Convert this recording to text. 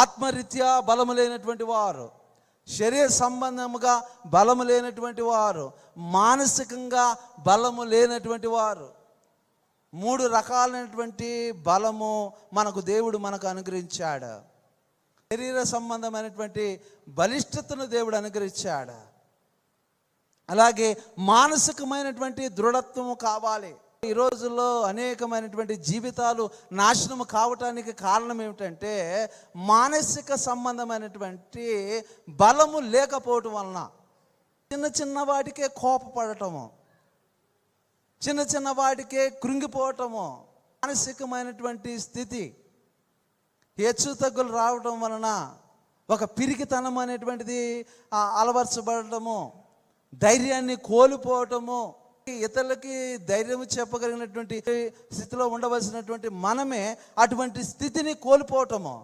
ఆత్మరీత్యా బలము లేనటువంటి వారు, శరీర సంబంధముగా బలము లేనటువంటి వారు, మానసికంగా బలము లేనటువంటి వారు. 3 రకాలైనటువంటి బలము దేవుడు మనకు అనుగ్రహించాడు. శరీర సంబంధమైనటువంటి బలిష్టతను దేవుడు అనుగ్రహించాడు. అలాగే మానసికమైనటువంటి దృఢత్వము కావాలి. ఈ రోజుల్లో అనేకమైనటువంటి జీవితాలు నాశనము కావటానికి కారణం ఏమిటంటే మానసిక సంబంధమైనటువంటి బలము లేకపోవటం వలన చిన్న చిన్న వాటికే కోపపడటము, చిన్న చిన్న వాటికే కృంగిపోవటము, మానసికమైనటువంటి స్థితి, హెచ్చు తగ్గులు రావటం వలన ఒక పిరికితనం అనేటువంటిది అలవర్చబడటము, ధైర్యాన్ని కోల్పోవటము, ఇతరులకి ధైర్యం చెప్పగలిగినటువంటి స్థితిలో ఉండవలసినటువంటి మనమే అటువంటి స్థితిని కోల్పోవటము.